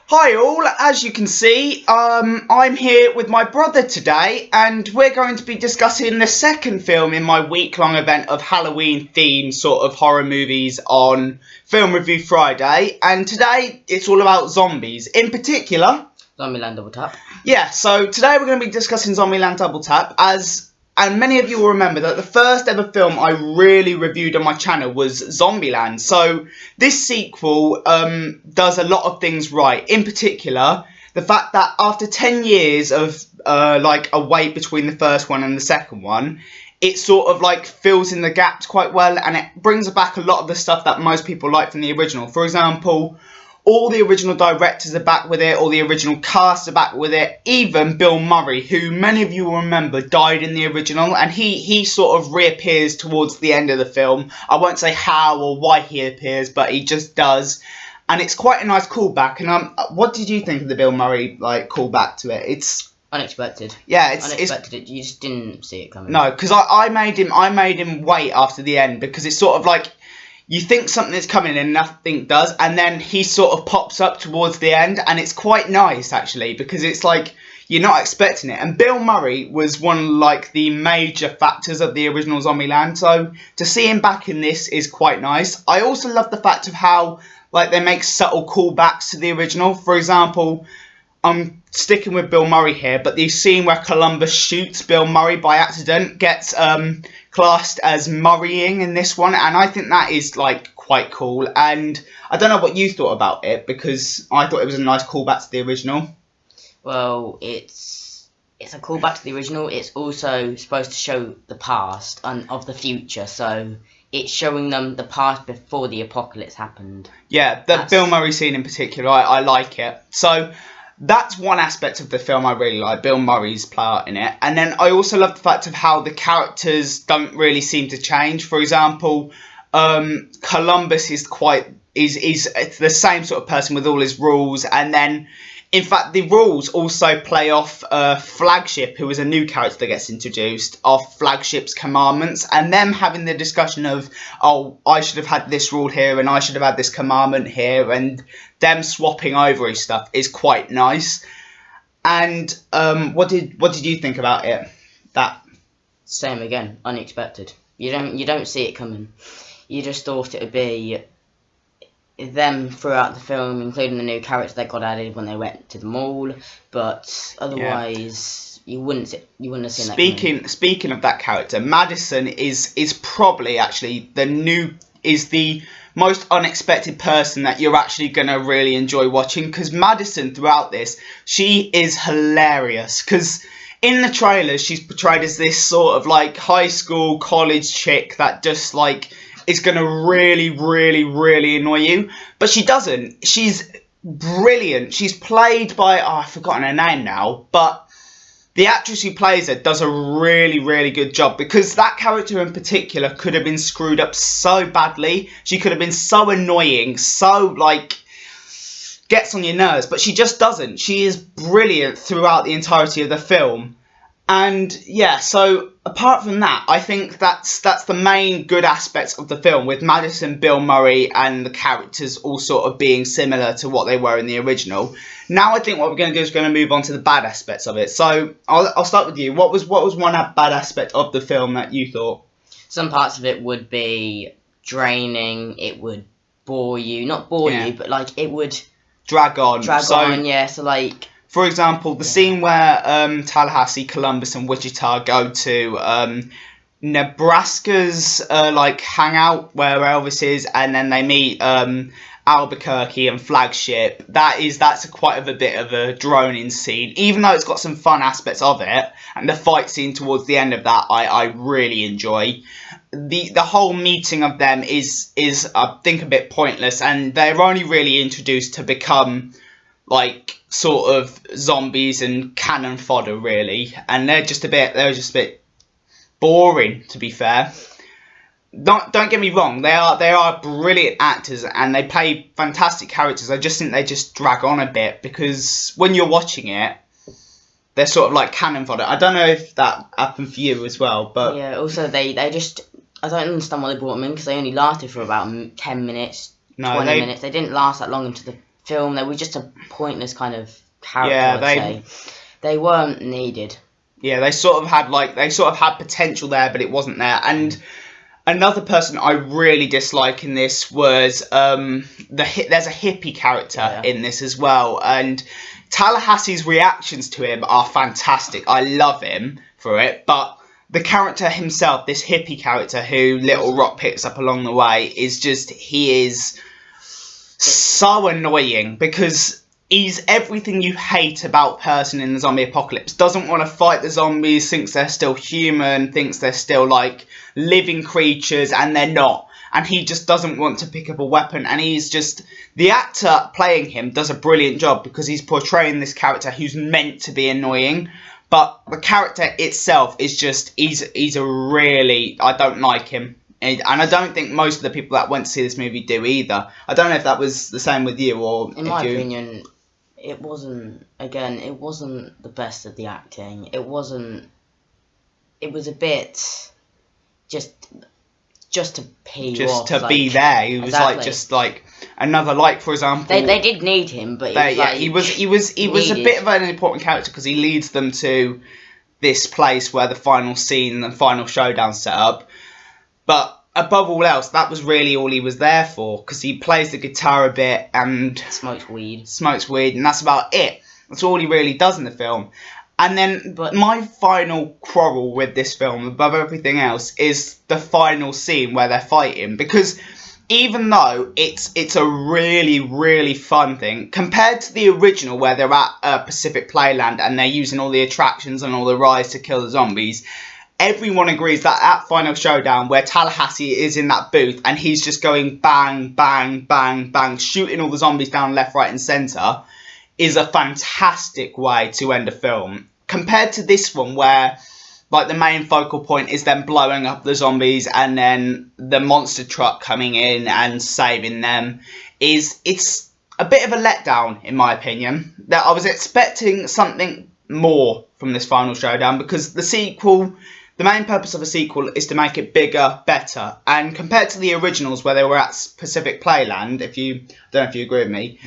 Hi all, as you can see, I'm here with my brother today, and we're going to be discussing the second film in my week-long event of Halloween-themed sort of horror movies on Film Review Friday, and today it's all about zombies. In particular... Zombieland Double Tap. Yeah, so today we're going to be discussing Zombieland Double Tap, and many of you will remember that the first ever film I really reviewed on my channel was Zombieland. So this sequel does a lot of things right. In particular, the fact that after 10 years of like a wait between the first one and the second one, it sort of like fills in the gaps quite well, and it brings back a lot of the stuff that most people like from the original. For example, all the original directors are back with it, all the original cast are back with it, even Bill Murray, who many of you will remember died in the original, and he sort of reappears towards the end of the film. I won't say how or why he appears, but he just does. And it's quite a nice callback. And what did you think of the Bill Murray like callback to it? It's unexpected. Yeah, unexpected. You just didn't see it coming. No, because I made him wait after the end, because it's sort of like, you think something's coming and nothing does, and then he sort of pops up towards the end, and it's quite nice actually, because it's like you're not expecting it. And Bill Murray was one of like the major factors of the original Zombieland, so to see him back in this is quite nice. I also love the fact of how like they make subtle callbacks to the original. For example, I'm sticking with Bill Murray here, but the scene where Columbus shoots Bill Murray by accident gets classed as Murraying in this one, and I think that is like quite cool. And I don't know what you thought about it, because I thought it was a nice callback to the original. Well, it's a callback to the original. It's also supposed to show the past and of the future, so it's showing them the past before the apocalypse happened. Yeah, the Bill Murray scene in particular, I like it. So that's one aspect of the film I really like, Bill Murray's part in it. And then I also love the fact of how the characters don't really seem to change. For example, Columbus is the same sort of person with all his rules, and then in fact the rules also play off Flagship, who is a new character that gets introduced, off Flagship's commandments, and them having the discussion of, oh, I should have had this rule here and I should have had this commandment here, and them swapping over his stuff is quite nice. And what did you think about it? That same again, unexpected. You don't see it coming. You just thought it would be them throughout the film, including the new character that got added when they went to the mall, but otherwise you wouldn't have seen that. Speaking of that character, Madison is probably actually the most unexpected person that you're actually going to really enjoy watching, because Madison throughout this, she is hilarious, because in the trailers she's portrayed as this sort of like high school college chick that just like is going to really, really, really annoy you. But she doesn't. She's brilliant. She's played by, I've forgotten her name now, but the actress who plays her does a really, really good job, because that character in particular could have been screwed up so badly. She could have been so annoying, so, like, gets on your nerves, but she just doesn't. She is brilliant throughout the entirety of the film. And yeah, so apart from that, I think that's the main good aspects of the film, with Madison, Bill Murray, and the characters all sort of being similar to what they were in the original. Now I think what we're going to do is going to move on to the bad aspects of it. So I'll start with you. What was one bad aspect of the film that you thought? Some parts of it would be draining. It would bore you, not bore you, but like it would drag on. Yeah. So like, for example, the scene where Tallahassee, Columbus, and Wichita go to Nebraska's like hangout where Elvis is, and then they meet Albuquerque and Flagship. That's quite a bit of a droning scene, even though it's got some fun aspects of it, and the fight scene towards the end of that I really enjoy. The whole meeting of them is I think a bit pointless, and they're only really introduced to become like sort of zombies and cannon fodder really, and they're just a bit boring, to be fair. Don't get me wrong, they are brilliant actors and they play fantastic characters. I just think they just drag on a bit, because when you're watching it, they're sort of like cannon fodder. I don't know if that happened for you as well, but yeah. Also, they just, I don't understand why they brought them in, because they only lasted for about 10 minutes, 20 minutes. They didn't last that long into the film. They were just a pointless kind of character, Yeah, I'd say. They weren't needed. Yeah, they sort of had potential there, but it wasn't there. And another person I really dislike in this was there's a hippie character in this as well, and Tallahassee's reactions to him are fantastic. I love him for it, but the character himself, this hippie character who Little Rock picks up along the way, he is so annoying because he's everything you hate about a person in the zombie apocalypse. Doesn't want to fight the zombies, thinks they're still human, thinks they're still like living creatures, and they're not. And he just doesn't want to pick up a weapon. And the actor playing him does a brilliant job because he's portraying this character who's meant to be annoying. But the character itself is I don't like him. And I don't think most of the people that went to see this movie do either. I don't know if that was the same with you or... In my opinion, it wasn't the best of the acting. It was a bit just to pee you off. Just to be there. He was just like another, for example... They did need him, but he was a bit of an important character because he leads them to this place where the final scene, the final showdown's set up. But above all else, that was really all he was there for, because he plays the guitar a bit and... Smokes weed, and that's about it. That's all he really does in the film. And then my final quarrel with this film, above everything else, is the final scene where they're fighting. Because even though it's a really, really fun thing, compared to the original where they're at Pacific Playland and they're using all the attractions and all the rides to kill the zombies... Everyone agrees that at Final Showdown, where Tallahassee is in that booth and he's just going bang, bang, bang, bang, shooting all the zombies down left, right and centre, is a fantastic way to end a film. Compared to this one where the main focal point is them blowing up the zombies and then the monster truck coming in and saving them, it's a bit of a letdown in my opinion. That I was expecting something more from this Final Showdown because the main purpose of a sequel is to make it bigger, better. And compared to the originals where they were at Pacific Playland, I don't know if you agree with me,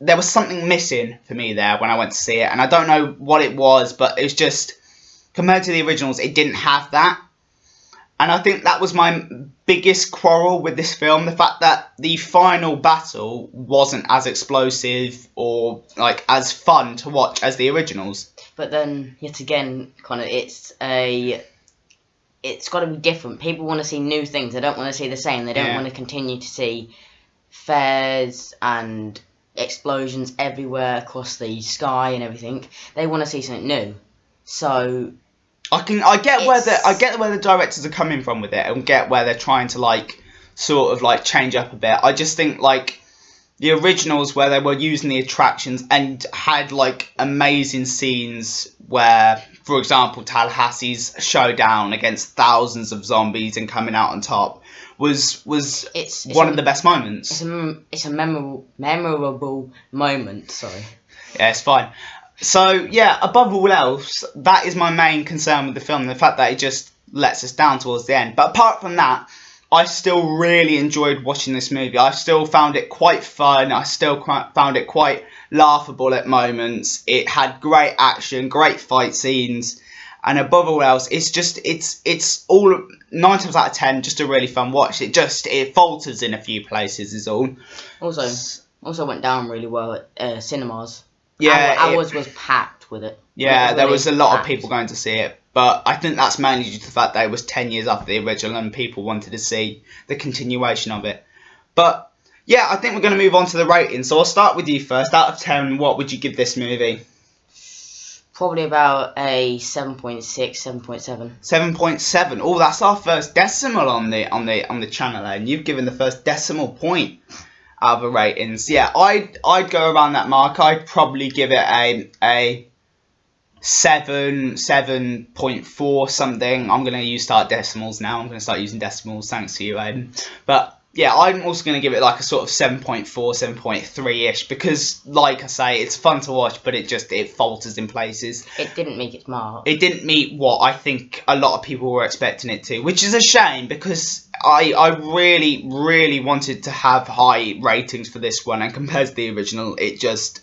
there was something missing for me there when I went to see it. And I don't know what it was, but it was just, compared to the originals, it didn't have that. And I think that was my biggest quarrel with this film, the fact that the final battle wasn't as explosive or as fun to watch as the originals. But then, yet again, Connor, it's got to be different. People want to see new things. They don't want to see the same. They don't want to continue to see flares and explosions everywhere across the sky and everything. They want to see something new. So I get where the directors are coming from with it, and get where they're trying to sort of change up a bit. I just think the originals where they were using the attractions and had amazing scenes where, for example, Tallahassee's showdown against thousands of zombies and coming out on top was one of the best moments. It's a memorable moment. Sorry. Yeah, it's fine. So yeah, above all else, that is my main concern with the film, the fact that it just lets us down towards the end. But apart from that, I still really enjoyed watching this movie. I still found it quite fun. I still found it quite laughable at moments. It had great action, great fight scenes, and above all else, it's all 9 times out of 10 just a really fun watch. It falters in a few places is all. Also went down really well at cinemas. Yeah, ours was packed with it. Yeah, there was a lot of people going to see it. But I think that's mainly due to the fact that it was 10 years after the original and people wanted to see the continuation of it. But yeah, I think we're going to move on to the rating. So I'll start with you first. Out of 10, what would you give this movie? Probably about a 7.6, 7.7. 7.7. Oh, that's our first decimal on the channel, and you've given the first decimal point out of the ratings. Yeah, I'd go around that mark. I'd probably give it a 7.4 something. I'm going to start decimals now. I'm going to start using decimals, thanks to you, Aiden. But yeah, I'm also going to give it a sort of 7.4, 7.3-ish, because like I say, it's fun to watch, but it falters in places. It didn't meet its mark. It didn't meet what I think a lot of people were expecting it to, which is a shame, because I really, really wanted to have high ratings for this one, and compared to the original, there's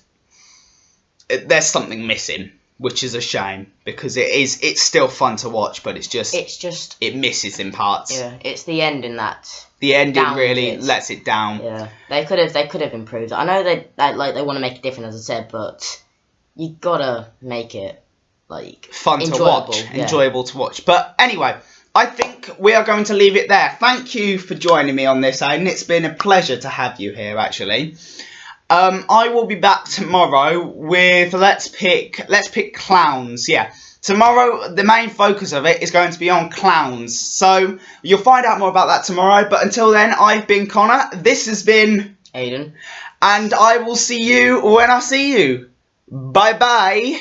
something missing, which is a shame, because it's still fun to watch, but it misses in parts. Yeah, it's the ending that the ending really lets it down. Yeah, they could have improved it. I know they want to make it different, as I said, but you gotta make it like fun to watch, enjoyable to watch. But anyway, I think we are going to leave it there. Thank you for joining me on this, Aidan. It's been a pleasure to have you here, actually. I will be back tomorrow with let's pick clowns. Yeah, tomorrow the main focus of it is going to be on clowns. So you'll find out more about that tomorrow. But until then, I've been Connor. This has been Aidan, and I will see you when I see you. Bye bye.